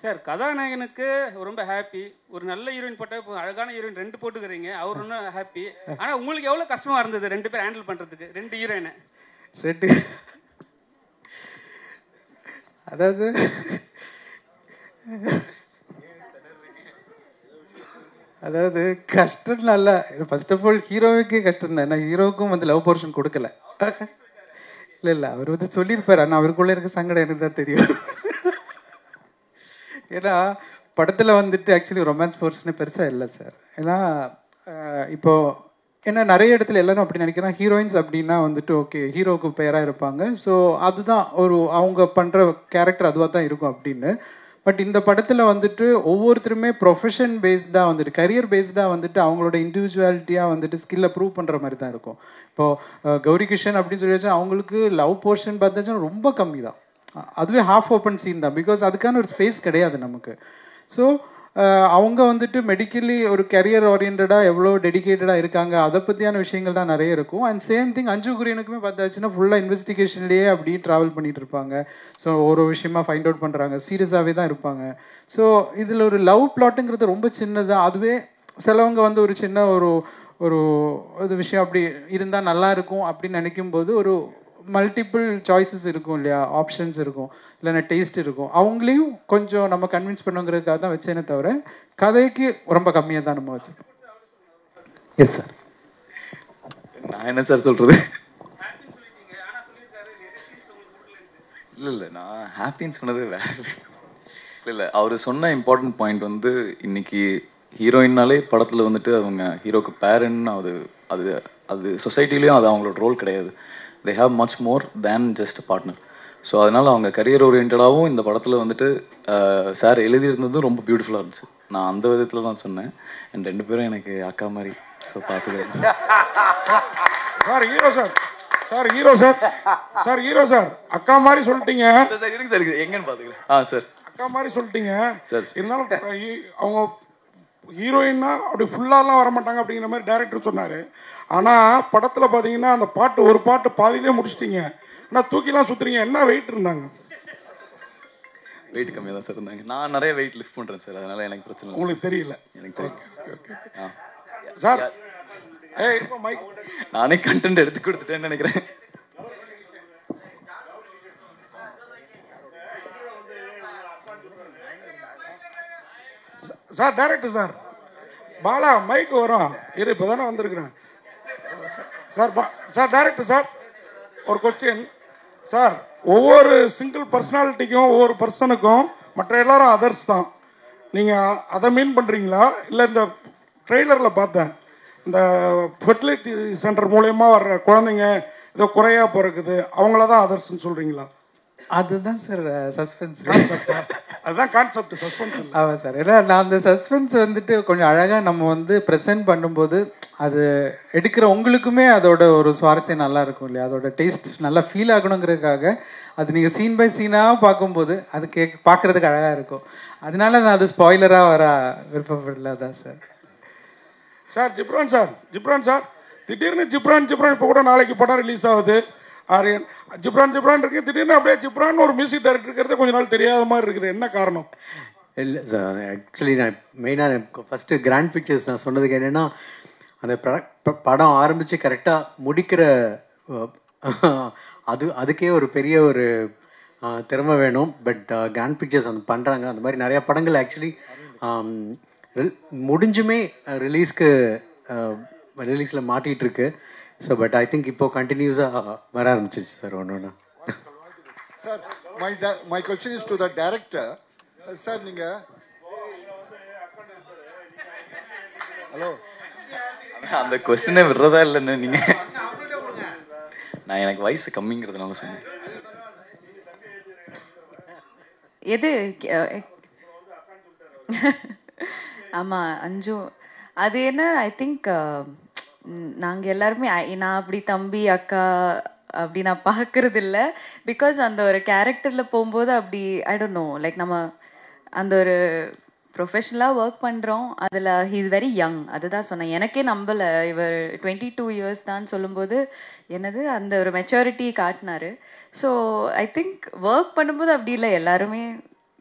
S1: சார் கதாநாயகனுக்கு ரொம்ப ஹாப்பி, ஒரு நல்ல ஹீரோயின் போட்ட அழகான ஹீரோயின் 2 போட்டுக்கிறீங்க, அவர் ஒன்றும் ஹாப்பி. ஆனால் உங்களுக்கு எவ்வளோ கஷ்டமாக இருந்தது 2 பேர் ஹேண்டில் பண்ணுறதுக்கு, 2 ஹீரோயினை?
S2: அதாவது அதாவது கஷ்டம் நல்ல ஃபர்ஸ்ட் ஆஃப் ஆல் ஹீரோவுக்கே கஷ்டம் தான். ஏன்னா ஹீரோவுக்கும் வந்து லவ் போர்ஷன் கொடுக்கல. இல்லை அவர் வந்து சொல்லியிருப்பார், ஆனால் அவருக்குள்ளே இருக்க சங்கடம் எனக்கு தான் தெரியும். ஏன்னா படத்தில் வந்துட்டு ஆக்சுவலி ரொமான்ஸ் போர்ஷனே பெருசாக இல்லை சார். ஏன்னா இப்போ ஏன்னா நிறைய இடத்துல எல்லாரும் அப்படி நினைக்கிறேன், ஹீரோயின்ஸ் அப்படின்னா வந்துட்டு ஓகே ஹீரோவுக்கு பேராக இருப்பாங்க, ஸோ அதுதான் ஒரு அவங்க பண்ணுற கேரக்டர் அதுவாக தான் இருக்கும் அப்படின்னு. பட் இந்த படத்தில் வந்துட்டு ஒவ்வொருத்தருமே ப்ரொஃபஷன் பேஸ்டாக வந்துட்டு கரியர் பேஸ்டாக வந்துட்டு அவங்களோட இண்டிவிஜுவாலிட்டியாக வந்துட்டு ஸ்கில்லை ப்ரூவ் பண்ணுற மாதிரி தான் இருக்கும். இப்போது கௌரி கிருஷ்ணன் அப்படின்னு சொல்லி வச்சா அவங்களுக்கு லவ் போர்ஷன் பார்த்தாச்சும் ரொம்ப கம்மி தான், அதுவே ஹாஃப் ஓப்பன் சீன் தான், பிகாஸ் அதுக்கான ஒரு ஸ்பேஸ் கிடையாது நமக்கு. ஸோ அவங்க வந்துட்டு மெடிக்கலி ஒரு கரியர் ஓரியன்டாக எவ்வளோ டெடிக்கேட்டடாக இருக்காங்க, அதை பற்றியான விஷயங்கள் தான் நிறைய இருக்கும். அண்ட் சேம் திங் அஞ்சு குரியனுக்குமே பார்த்தாச்சுன்னா ஃபுல்லாக இன்வெஸ்டிகேஷன்லேயே அப்படியே ட்ராவல் பண்ணிட்டு இருப்பாங்க. ஸோ ஒரு விஷயமா ஃபைண்ட் அவுட் பண்ணுறாங்க, சீரியஸாகவே தான் இருப்பாங்க. ஸோ இதில் ஒரு லவ் பிளாட்டுங்கிறது ரொம்ப சின்னதாக, அதுவே சிலவங்க வந்து ஒரு சின்ன ஒரு ஒரு விஷயம் அப்படி இருந்தால் நல்லா இருக்கும் அப்படின்னு நினைக்கும் போது ஒரு மல்டிபிள் சாய்ஸஸ் இருக்கும் இல்லையா, ஆப்ஷன்ஸ் இருக்கும், இல்லைன்னா டேஸ்ட் இருக்கும், அவங்களையும் கொஞ்சம் நம்ம கன்வின்ஸ் பண்ணுங்கிறதுக்காக தான் வச்சேனே தவிர கதைக்கு ரொம்ப கம்மியாக தான் நம்ம வச்சோம். Yes sir.
S3: நான் என்ன சார் சொல்றது? இல்லை நான் ஹாப்பின்னு சொன்னது வேற. இல்லை அவர் சொன்ன இம்பார்ட்டன்ட் பாயிண்ட் வந்து இன்னைக்கு ஹீரோயின்னாலே படத்தில் வந்துட்டு அவங்க ஹீரோக்கு பேரன்னு அது அது அது சொசைட்டிலையும் அது அவங்களோட ரோல் கிடையாது. they have much more than just a partner. So அதனால் அவங்க கரியர் ஓரியன்டாகவும் இந்த படத்தில் வந்துட்டு சார் எழுதியிருந்ததும் ரொம்ப பியூட்டிஃபுல்லாக இருந்துச்சு. நான் அந்த விதத்தில் தான் சொன்னேன். அண்ட் 2 பேரும் எனக்கு அக்கா மாதிரி. ஸோ பார்த்துக்கிறேன்
S4: sir. Hero sir, sir hero sir, sir hero sir அக்கா மாதிரி சொல்லிட்டீங்க
S3: சார். இருங்க சார், எங்கன்னு பார்த்துக்கிறேன். சார்
S4: அக்கா மாதிரி சொல்லிட்டீங்க
S3: சார்.
S4: இருந்தாலும் அவங்க ஹீரோயின்னா அப்படி ஃபுல்லாலாம் வரமாட்டாங்க அப்படிங்கிற மாதிரி டைரக்டர் சொன்னார். ஆனால் படத்தில் பார்த்தீங்கன்னா அந்த பாட்டு ஒரு பாட்டு பாதியிலே முடிச்சிட்டிங்க, ஆனால் தூக்கிலாம் சுற்றுறீங்க. என்ன வெயிட் இருந்தாங்க?
S3: வெயிட் கம்மியாக தான் சார் இருந்தாங்க. நான் நிறைய வெயிட் லிஃப்ட் பண்ணுறேன் சார், அதனால எனக்கு பிரச்சனை இல்லை.
S4: உங்களுக்கு தெரியல?
S3: எனக்கு தெரியும்
S4: சார்.
S3: நானே கண்டென்ட் எடுத்து கொடுத்துட்டேன்னு நினைக்கிறேன்.
S4: Sir director sir, Bala mike வரும் இரு, இப்போ தானே வந்திருக்கிறேன் சார். சார் டைரக்டர் சார், ஒரு கொஸ்டின் சார். ஒவ்வொரு சிங்கிள் பர்சனாலிட்டிக்கும் ஒவ்வொரு பர்சனுக்கும் மற்ற எல்லாரும் அதர்ஸ் தான். நீங்கள் அதை மீன் பண்ணுறீங்களா? இல்லை இந்த ட்ரெய்லரில் பார்த்தேன் இந்த ஃபெர்டிலிட்டி சென்டர் மூலயமா வர்ற குழந்தைங்க ஏதோ குறையாக பிறக்குது, அவங்கள தான் அதர்ஸ்ன்னு சொல்கிறீங்களா?
S2: அதுதான் சார் சஸ்பென்ஸ்.
S4: அதுதான் கான்செப்ட், சஸ்பென்ஸ்.
S2: ஆமாம் சார். ஏன்னா நான் அந்த சஸ்பென்ஸ் வந்துட்டு கொஞ்சம் அழகாக நம்ம வந்து ப்ரெசென்ட் பண்ணும்போது அது எடுக்கிற உங்களுக்குமே அதோட ஒரு சுவாரஸ்யம் நல்லா இருக்கும் இல்லையா, அதோட டேஸ்ட் நல்லா ஃபீல் ஆகணுங்கிறதுக்காக அது நீங்கள் சீன் பை சீனாக பார்க்கும்போது அது பார்க்குறதுக்கு அழகாக இருக்கும். அதனால நான் அது ஸ்பாய்லராக வர விருப்பப்படல தான் சார்.
S4: சார் ஜிப்ரான் சார் திடீர்னு ஜிப்ரான் இப்போ கூட நாளைக்கு படம் ரிலீஸ் ஆகுது. ஆரியன் ஜிப்ரான் இருக்கு, திடீர்னு அப்படியே ஜிப்ரான் ஒரு மியூசிக் டைரக்டர் இருக்கிறது கொஞ்ச நாள் தெரியாத மாதிரி இருக்குது. என்ன காரணம்?
S10: இல்லை சார், ஆக்சுவலி நான் மெயினாக ஃபஸ்ட்டு கிராண்ட் பிக்சர்ஸ் நான் சொன்னதுக்கு என்னென்னா, அந்த படம் ஆரம்பித்து கரெக்டாக முடிக்கிற அதுக்கே ஒரு பெரிய ஒரு திறமை வேணும். பட் கிராண்ட் பிக்சர்ஸ் அந்த பண்ணுறாங்க. அந்த மாதிரி நிறையா படங்கள் ஆக்சுவலி முடிஞ்சுமே ரிலீஸில் மாட்டிகிட்டு இருக்கு. ஸோ பட் ஐ திங்க் இப்போ கண்டினியூஸாக வர ஆரம்பிச்சிருச்சு சார் ஒன்று.
S12: Sir my question is to the director. Sir நீங்கள் ஹலோ
S3: அந்த கொஸ்டினை விடுறதா இல்லைன்னு நீங்கள், நான் எனக்கு வயசு கம்மிங்கிறதுனால சொன்னேன்.
S5: எது ஆமாம் அஞ்சு அது என்ன, ஐ திங்க் நாங்கள் எல்லாருமே நான் அப்படி தம்பி அக்கா அப்படி நான் பார்க்கறது இல்லை. பிகாஸ் அந்த ஒரு கேரக்டரில் போகும்போது அப்படி ஐ டோன்ட் நோ, லைக் நம்ம அந்த ஒரு ப்ரொஃபஷனலாக ஒர்க் பண்ணுறோம். அதில் ஹீ இஸ் வெரி யங். அதுதான் சொன்னேன், எனக்கே நம்பலை இவர் 22 years தான் சொல்லும்போது என்னது அந்த ஒரு மெச்சூரிட்டி காட்டினாரு. ஸோ ஐ திங்க் ஒர்க் பண்ணும்போது அப்படி இல்லை, எல்லாருமே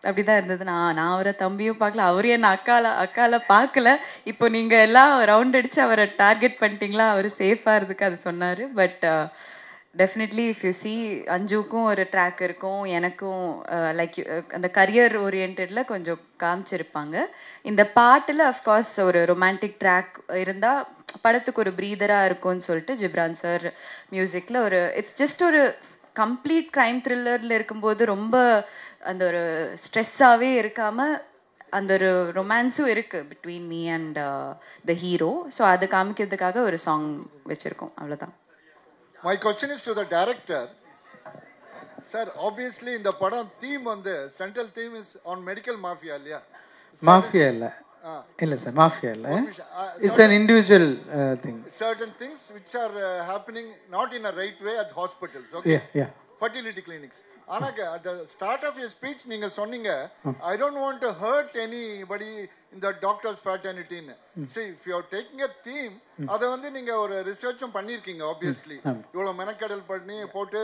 S5: அப்படிதான் இருந்தது. நான் அவரை தம்பியும் பார்க்கல, அவரு என்ன அக்கால பார்க்கல. இப்போ நீங்கள் எல்லாம் ரவுண்ட் அடித்து அவரை டார்கெட் பண்ணிட்டீங்களா, அவர் சேஃபாக இருந்துக்கு அது சொன்னார். But definitely if you see அஞ்சுக்கும் ஒரு ட்ராக் இருக்கும், எனக்கும் லைக் அந்த கரியர் ஓரியன்டில் கொஞ்சம் காமிச்சிருப்பாங்க. இந்த பாட்டில் அஃப்கோர்ஸ் ஒரு ரொமான்டிக் ட்ராக் இருந்தால் படத்துக்கு ஒரு ப்ரீதராக இருக்கும்னு சொல்லிட்டு ஜிப்ரான் சார் மியூசிக்கில் ஒரு இட்ஸ் ஜஸ்ட் ஒரு கம்ப்ளீட் க்ரைம் த்ரில்லரில் இருக்கும்போது ரொம்ப அந்த ஒரு ஸ்ட்ரெஸ்ஸாகவே இருக்காமல் அந்த ஒரு ரொமான்ஸும் இருக்குது between me and the hero. So அது காமிக்கிறதுக்காக ஒரு சாங் வச்சுருக்கோம், அவ்வளோதான்.
S12: My question is to the director. Sir, obviously in the padam theme வந்து central theme is on medical mafia இல்லையா?
S2: மாஃபியா இல்லை சார், மாஃபியா இல்லை. It's an individual thing.
S12: Certain things which are happening not in a right way at hospitals, okay?
S2: Yeah.
S12: Fertility clinics. ஆனாங்க at the start of your speech நீங்க சொன்னீங்க I don't want to hurt anybody in the doctors fraternity. See, if you are taking a theme, அத வந்து நீங்க ஒரு ரிசர்ச்சும் பண்ணிருக்கீங்க obviously. இவ்வளவு மெனக்கடல் பண்ணி போட்டு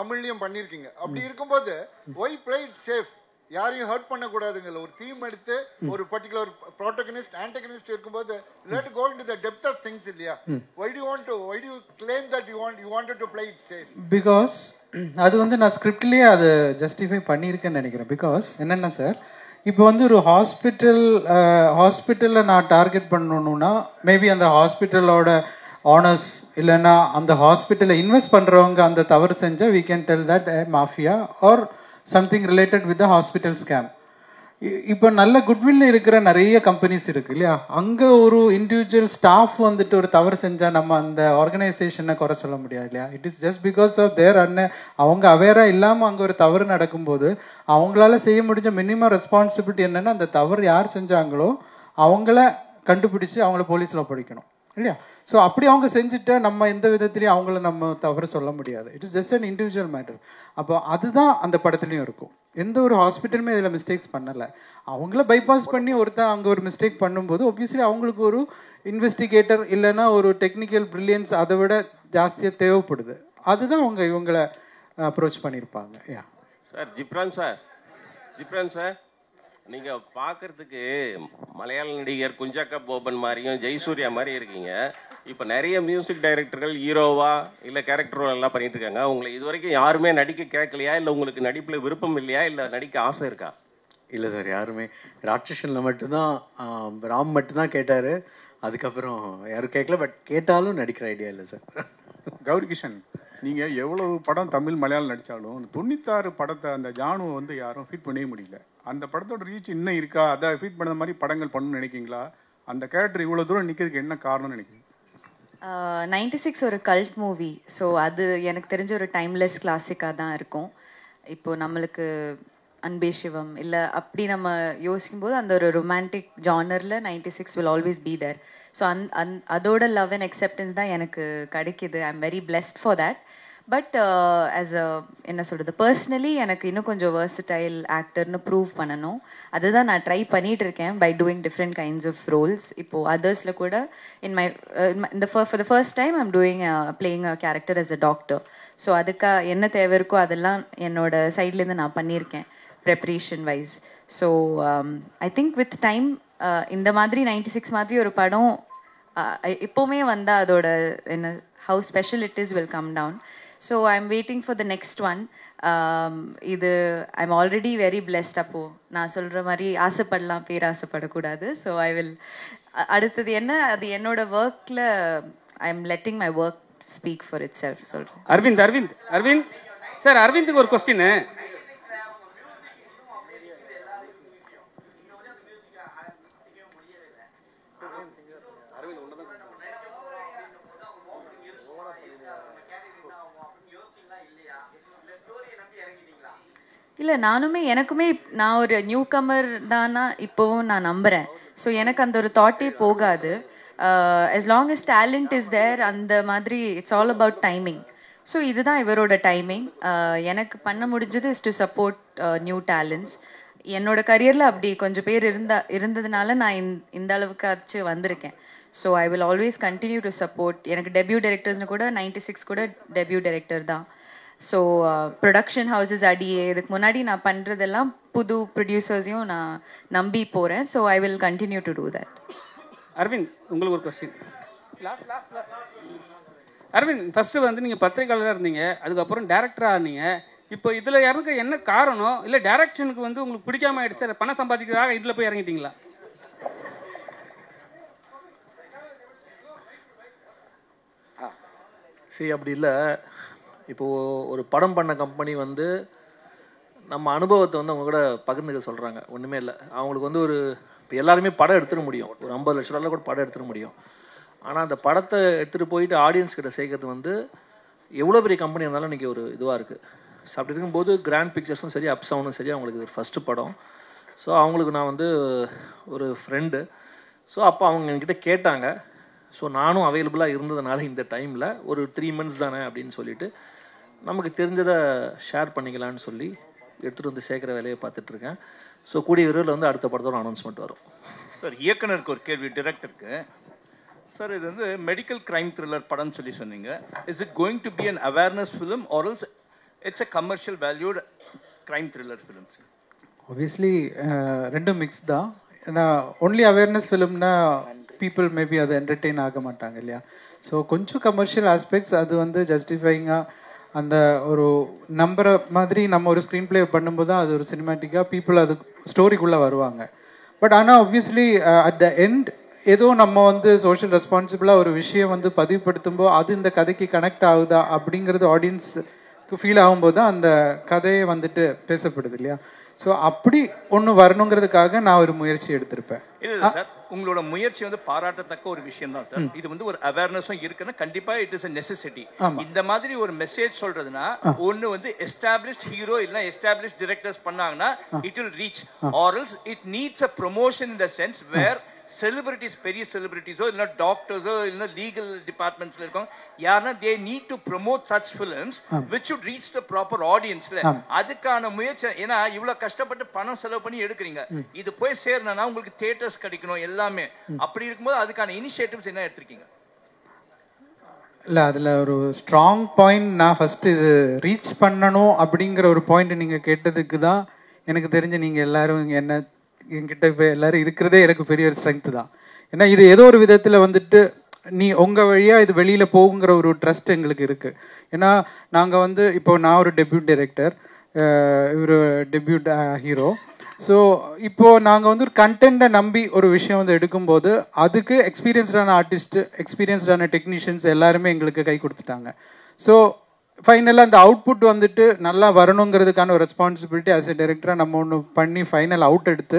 S12: தமிழ்லயும் பண்ணிருக்கீங்க. அப்படி இருக்கும்போது why play it safe? யாரையும் ஹர்ட் பண்ண கூடாதுங்க. ஒரு தீம் எடுத்து ஒரு பர்టిక్యులர் ப்ரோட்டகனிஸ்ட் ஆன்டகனிஸ்ட் இருக்கும்போது let go into the depth of things இல்லையா? why do you claim that you wanted to play it safe?
S2: Because அது வந்து நான் ஸ்கிரிப்ட்லேயே அது ஜஸ்டிஃபை பண்ணியிருக்கேன்னு நினைக்கிறேன். பிகாஸ் என்னென்னா சார், இப்போ வந்து ஒரு ஹாஸ்பிட்டலில் நான் டார்கெட் பண்ணணுன்னா மேபி அந்த ஹாஸ்பிட்டலோட ஆனர்ஸ் இல்லைன்னா அந்த ஹாஸ்பிட்டலில் இன்வெஸ்ட் பண்ணுறவங்க அந்த தவறு செஞ்சால் we can tell that mafia or something related with the hospital scam. இப்போ நல்ல குட்வில் இருக்கிற நிறைய கம்பெனிஸ் இருக்கு இல்லையா, அங்கே ஒரு இண்டிவிஜுவல் ஸ்டாஃப் வந்துட்டு ஒரு தவறு செஞ்சால் நம்ம அந்த ஆர்கனைசேஷனை குறை சொல்ல முடியாது இல்லையா. It is just because of their அவங்க அவேராக இல்லாமல் அங்கே ஒரு தவறு நடக்கும்போது அவங்களால செய்ய முடிஞ்ச மினிமம் ரெஸ்பான்சிபிலிட்டி என்னென்னா அந்த தவறு யார் செஞ்சாங்களோ அவங்கள கண்டுபிடிச்சி அவங்கள போலீஸில் ஒப்படைக்கணும் இல்லையா. ஸோ அப்படி அவங்க செஞ்சுட்டா நம்ம எந்த விதத்துலையும் அவங்கள நம்ம தவறு சொல்ல முடியாது. It is just an individual matter. அப்போ அதுதான் அந்த படத்துலையும் இருக்கும். எந்த ஒரு ஹாஸ்பிட்டலுமே இதில் மிஸ்டேக்ஸ் பண்ணலை. அவங்கள பைபாஸ் பண்ணி ஒருத்தன் அங்கே ஒரு மிஸ்டேக் பண்ணும்போது ஒப்வியஸ்லி அவங்களுக்கு ஒரு இன்வெஸ்டிகேட்டர் இல்லைன்னா ஒரு டெக்னிக்கல் ப்ரில்லியன்ஸ் அதை விட ஜாஸ்தியாக தேவைப்படுது. அதுதான் அவங்க இவங்களை அப்ரோச் பண்ணியிருப்பாங்க. யா
S13: சார் ஜிப்ரான் சார் நீங்கள் பார்க்குறதுக்கு மலையாள நடிகர் குஞ்சக்கா போபன் மாதிரியும் ஜெயசூர்யா மாதிரி இருக்கீங்க. இப்போ நிறைய மியூசிக் டைரக்டர்கள் ஹீரோவா இல்லை கேரக்டர் எல்லாம் பண்ணிட்டு இருக்காங்க. உங்களை இது வரைக்கும் யாருமே நடிக்க கேட்கலையா, இல்லை உங்களுக்கு நடிப்பில் விருப்பம் இல்லையா, இல்லை நடிக்க ஆசை இருக்கா?
S10: இல்லை சார், யாருமே ராட்சசனில் மட்டும்தான் ராம் மட்டும்தான் கேட்டார். அதுக்கப்புறம் யாரும் கேட்கல. பட் கேட்டாலும் நடிக்கிற ஐடியா இல்லை சார்.
S6: கௌரி கிஷன், நீங்கள் எவ்வளவு படம் தமிழ் மலையாளம் நடித்தாலும் 96 படத்தை அந்த ஜானுவை வந்து யாரும் ஃபீட் பண்ணவே முடியல. அந்த படத்தோட ரீச் இன்னும் இருக்கா? அதை ஃபீட் பண்ண மாதிரி படங்கள் பண்ணணும்னு நினைக்கிங்களா? அந்த கேரக்டர் இவ்வளோ தூரம் நிற்கிறதுக்கு என்ன காரணம்னு நினைக்கிறீங்க?
S5: 96 ஒரு கல்ட் மூவி. ஸோ அது எனக்கு தெரிஞ்ச ஒரு டைம்லெஸ் கிளாசிக்காக தான் இருக்கும். இப்போ நம்மளுக்கு அன்பே சிவம் இல்லை அப்படி நம்ம யோசிக்கும்போது அந்த ஒரு ரொமான்டிக் ஜானரில் 96 will always be there. So அதோட லவ் அண்ட் அக்செப்டன்ஸ் தான் எனக்கு கிடைக்கிது. I am very blessed for that. But as a என்ன சொல்கிறது, பர்சனலி எனக்கு இன்னும் கொஞ்சம் வெர்சடைல் ஆக்டர்னு ப்ரூவ் பண்ணணும். அதுதான் நான் ட்ரை பண்ணிகிட்டு இருக்கேன் by doing different kinds of roles. இப்போது அதர்ஸில் கூட for the first time I'm doing playing a character as a doctor. So அதுக்காக என்ன தேவை இருக்கோ அதெல்லாம் என்னோட சைட்லேருந்து நான் பண்ணியிருக்கேன் preparation wise. So I think with time இந்த மாதிரி 96 மாதிரி ஒரு படம் எப்போவுமே வந்தால் அதோட என்ன how special it is will come down. So I'm waiting for the next one. I'm already very blessed. அப்போ நான் சொல்கிற மாதிரி ஆசைப்படலாம், பேராசைப்படக்கூடாது. ஸோ ஐ வில் அடுத்தது என்ன, அது என்னோட ஒர்க்கில் I am letting my work speak for it self சொல்கிறேன்.
S1: அரவிந்த் சார், அரவிந்துக்கு ஒரு கொஸ்டின்.
S5: இல்லை எனக்குமே நான் ஒரு நியூ கமர் தானா இப்போவும் நான் நம்புகிறேன். ஸோ எனக்கு அந்த ஒரு தாட்டே போகாது. as long as talent is there, அந்த மாதிரி it's all about timing. So இதுதான் இவரோட டைமிங். எனக்கு பண்ண முடிஞ்சது is to support new talents. என்னோட கரியரில் அப்படி கொஞ்சம் பேர் இருந்ததுனால நான் இந்த அளவுக்காச்சு வந்திருக்கேன். So I will always continue to support. எனக்கு டெபியூ டைரக்டர்ஸ்னு கூட 96 கூட டெபியூ டைரக்டர் தான். ஸோ ப்ரொடக்ஷன் ஹவுசஸ் அடியே இதுக்கு முன்னாடி நான் பண்ணுறதெல்லாம் புது ப்ரொடியூசர்ஸையும் நான் நம்பி போகிறேன். So I will continue to do that.
S1: Aravind, உங்களுக்கு ஒரு கொஸ்டின். அரவிந்த், ஃபர்ஸ்ட் வந்து நீங்கள் பத்திரிகையாளராக இருந்தீங்க, அதுக்கப்புறம் டேரக்டராக இருந்தீங்க. இப்போ இதில் இறங்க என்ன காரணம்? இல்லை டேரக்ஷனுக்கு வந்து உங்களுக்கு பிடிக்காம ஆயிடுச்சு, பணம் சம்பாதிக்கிறதாக இதில் போய் இறங்கிட்டீங்களா?
S14: சரி, அப்படி இல்லை. இப்போது ஒரு படம் பண்ண கம்பெனி வந்து நம்ம அனுபவத்தை வந்து அவங்க கூட பகிர்ந்துக்க சொல்கிறாங்க. ஒன்றுமே இல்லை, அவங்களுக்கு வந்து இப்போ எல்லாருமே படம் எடுத்துட முடியும், ஒரு 50 லட்ச ரூபாயில் கூட படம் எடுத்துட முடியும். ஆனால் அந்த படத்தை எடுத்துகிட்டு போயிட்டு ஆடியன்ஸ் கிட்ட சேர்க்கறது வந்து எவ்வளோ பெரிய கம்பெனி இருந்தாலும் இன்றைக்கி ஒரு இதுவாக இருக்குது. ஸோ அப்படி இருக்கும்போது கிராண்ட் பிக்சர்ஸும் சரி, அப்சவுண்டும் சரி, அவங்களுக்கு ஒரு ஃபஸ்ட்டு படம். ஸோ அவங்களுக்கு நான் வந்து ஒரு ஃப்ரெண்டு. ஸோ அப்போ அவங்க என்கிட்ட கேட்டாங்க. ஸோ நானும் அவைலபிளாக இருந்ததுனால இந்த டைமில் ஒரு 3 months தானே அப்படின்னு சொல்லிட்டு நமக்கு தெரிஞ்சதை ஷேர் பண்ணிக்கலான்னு சொல்லி எடுத்துகிட்டு வந்து சேர்க்குற வேலையை பார்த்துட்ருக்கேன். ஸோ கூடிய விரைவில் வந்து அடுத்த படத்தோட அனௌன்ஸ்மெண்ட் வரும்.
S15: சார், இயக்குனருக்கு ஒரு கேள்வி, டிரெக்டருக்கு. சார், இது வந்து மெடிக்கல் கிரைம் த்ரில்லர் படம்னு சொல்லி சொன்னீங்க. Is it going to be an awareness film or else it's a commercial valued crime thriller film?
S2: Obviously ரெண்டும் மிக்ஸ் தான். ஏன்னா ஒன்லி அவேர்னஸ் ஃபிலிம்னா பீப்புள் மேபி அதை என்டர்டெயின் ஆக மாட்டாங்க இல்லையா. ஸோ கொஞ்சம் கமர்ஷியல் ஆஸ்பெக்ட்ஸ் அது வந்து ஜஸ்டிஃபைங்காக அந்த ஒரு நம்புற மாதிரி நம்ம ஒரு ஸ்க்ரீன் பிளே பண்ணும்போது தான் அது ஒரு சினிமேட்டிக்காக பீப்புள் அது ஸ்டோரிக்குள்ளே வருவாங்க. பட் ஆனால் ஆப்வியஸ்லி அட் த எண்ட் ஏதோ நம்ம வந்து சோஷியல் ரெஸ்பான்சிபிளாக ஒரு விஷயம் வந்து பதிவுபடுத்தும்போது அது இந்த கதைக்கு கனெக்ட் ஆகுதா அப்படிங்கிறது ஆடியன்ஸுக்கு ஃபீல் ஆகும்போது தான் அந்த கதையை வந்துட்டு பேசப்படுது இல்லையா. ஸோ அப்படி ஒன்று வரணுங்கிறதுக்காக நான் ஒரு முயற்சி எடுத்திருப்பேன்.
S15: இல்லை சார், உங்களோட முயற்சி வந்து பாராட்டத்தக்க ஒரு விஷயம் தான் சார். இது வந்து ஒரு அவேர்னஸும் இருக்குன்னா கண்டிப்பா இட் இஸ் a necessity. இந்த மாதிரி ஒரு மெசேஜ் சொல்றதுன்னா ஒன்னு வந்து எஸ்டாப்லிஷ்ட் ஹீரோ இல்ல எஸ்டாப்லிஷ்ட் டைரக்டர்ஸ் பண்ணாங்கன்னா it will reach, or else it needs a promotion in the sense where celebrities, பெரிய செலிபிரிட்டிஸோ இல்லை டாக்டர்ஸோ இல்லை லீகல் டிபார்ட்மெண்ட்ஸ்ல இருக்கோம் யாருன்னா they need to promote such films which should reach the proper ஆடியன்ஸ்ல. அதுக்கான முயற்சி. ஏன்னா இவ்வளவு கஷ்டப்பட்டு பணம் செலவு பண்ணி எடுக்கிறீங்க, இது போய் சேரணும்னா உங்களுக்கு தியேட்டர்ஸ் கிடைக்கணும் எல்லாமே. அப்படி இருக்கும்போது அதுக்கான இனிஷியேட்டிவ்ஸ் என்ன எடுத்திருக்கீங்க?
S2: இல்லை, அதில் ஒரு ஸ்ட்ராங் பாயிண்ட் நான் ஃபஸ்ட்டு இது ரீச் பண்ணணும் அப்படிங்கிற ஒரு பாயிண்ட் நீங்கள் கேட்டதுக்கு தான் எனக்கு தெரிஞ்சு நீங்கள் எல்லாரும் என்ன என்கிட்ட இப்போ எல்லாரும் இருக்கிறதே எனக்கு பெரிய ஒரு ஸ்ட்ரென்த் தான். ஏன்னா இது ஏதோ ஒரு விதத்தில் வந்துட்டு நீ உங்கள் வழியாக இது வெளியில் போகுங்கிற ஒரு ட்ரஸ்ட் எங்களுக்கு இருக்குது. ஏன்னா நாங்கள் வந்து இப்போ நான் ஒரு டெபியூட் டைரக்டர், இவர் டெபியூட் ஹீரோ. ஸோ இப்போது நாங்கள் வந்து ஒரு கண்டென்ட்டை நம்பி ஒரு விஷயம் வந்து எடுக்கும்போது அதுக்கு எக்ஸ்பீரியன்ஸ்டான ஆர்டிஸ்ட்டு, எக்ஸ்பீரியன்ஸ்டான டெக்னீஷியன்ஸ் எல்லாருமே எங்களுக்கு கை கொடுத்துட்டாங்க. ஸோ ஃபைனலாக அந்த அவுட்புட் வந்துட்டு நல்லா வரணுங்கிறதுக்கான ஒரு ரெஸ்பான்சிபிலிட்டி ஆஸ் எ டைரக்டராக நம்ம ஒன்று பண்ணி ஃபைனல் அவுட் எடுத்து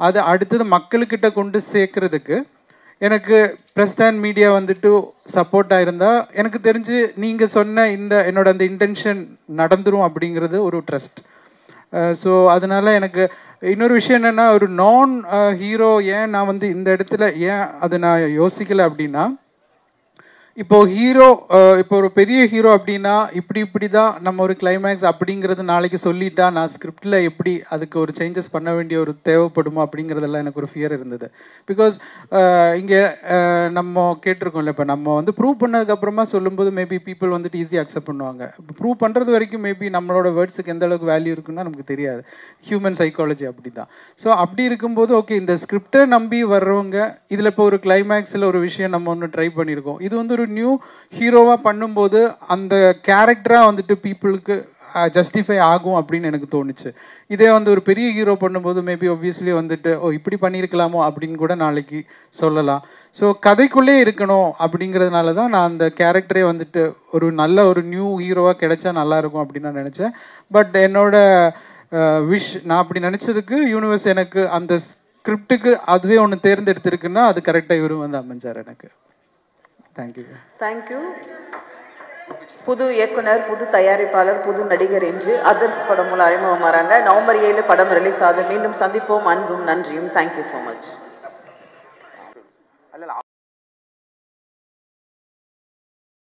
S2: அதை அடுத்தது மக்கள்கிட்ட கொண்டு சேர்க்கறதுக்கு எனக்கு ப்ரெஸ் அண்ட் மீடியா வந்துட்டு சப்போர்ட்டாக இருந்தால் எனக்கு தெரிஞ்சு நீங்கள் சொன்ன என்னோட அந்த இன்டென்ஷன் நடந்துரும் அப்படிங்கிறது ஒரு ட்ரஸ்ட். ஸோ அதனால எனக்கு இன்னொரு விஷயம் என்னென்னா, ஒரு நான் ஹீரோ ஏன் நான் வந்து இந்த இடத்துல ஏன் அதை நான் யோசிக்கலை அப்படின்னா, இப்போ ஹீரோ இப்போ ஒரு பெரிய ஹீரோ அப்படின்னா இப்படி தான் நம்ம ஒரு கிளைமேக்ஸ் அப்படிங்கிறது நாளைக்கு சொல்லிட்டா நான் ஸ்கிரிப்டில் எப்படி அதுக்கு ஒரு சேஞ்சஸ் பண்ண வேண்டிய ஒரு தேவைப்படுமோ அப்படிங்கிறதெல்லாம் எனக்கு ஒரு ஃபியர் இருந்தது. பிகாஸ் இங்கே நம்ம கேட்டிருக்கோம்ல, இப்போ நம்ம வந்து ப்ரூவ் பண்ணதுக்கப்புறமா சொல்லும்போது மேபி பீப்புள் வந்துட்டு ஈஸியாக அக்செப்ட் பண்ணுவாங்க. இப்போ ப்ரூவ் பண்ணுறது வரைக்கும் மேபி நம்மளோட வேர்ட்ஸுக்கு எந்த அளவுக்கு வேல்யூ இருக்குன்னா நமக்கு தெரியாது. ஹியூமன் சைக்காலஜி அப்படி தான். ஸோ அப்படி இருக்கும்போது ஓகே, இந்த ஸ்கிரிப்டை நம்பி வர்றவங்க இதில் இப்போ ஒரு கிளைமேக்ஸில் ஒரு விஷயம் நம்ம ஒன்று ட்ரை பண்ணியிருக்கோம், இது வந்து ஒரு நியூ ஹீரோவாக பண்ணும்போது அந்த கேரக்டராக வந்துட்டு பீப்புளுக்கு ஜஸ்டிஃபை ஆகும் அப்படின்னு எனக்கு தோணுச்சு. இதே வந்து ஒரு பெரிய ஹீரோ பண்ணும்போது மேபி ஒப்வியஸ்லி வந்துட்டு இப்படி பண்ணியிருக்கலாமோ அப்படின்னு கூட நாளைக்கு சொல்லலாம். ஸோ கதைக்குள்ளே இருக்கணும் அப்படிங்கிறதுனால தான் நான் அந்த கேரக்டரே வந்துட்டு ஒரு நல்ல ஒரு நியூ ஹீரோவாக கிடைச்சா நல்லா இருக்கும் அப்படின்னு நான் நினச்சேன். பட் என்னோட விஷ், நான் அப்படி நினச்சதுக்கு யூனிவர்ஸ் எனக்கு அந்த ஸ்கிரிப்டுக்கு அதுவே ஒன்று தேர்ந்தெடுத்திருக்குன்னா அது கரெக்டாக இவரும் வந்து அமைஞ்சார் எனக்கு.
S16: தேங்க்யூ. புது இயக்குனர், புது தயாரிப்பாளர், புது நடிகர் என்று அதர்ஸ் படம் மூலம் அறிமுகம் வராங்க. நவம்பர் 7 படம் ரிலீஸ் ஆகுது. மீண்டும் சந்திப்போம். அன்பும் நன்றியும். Thank you so much.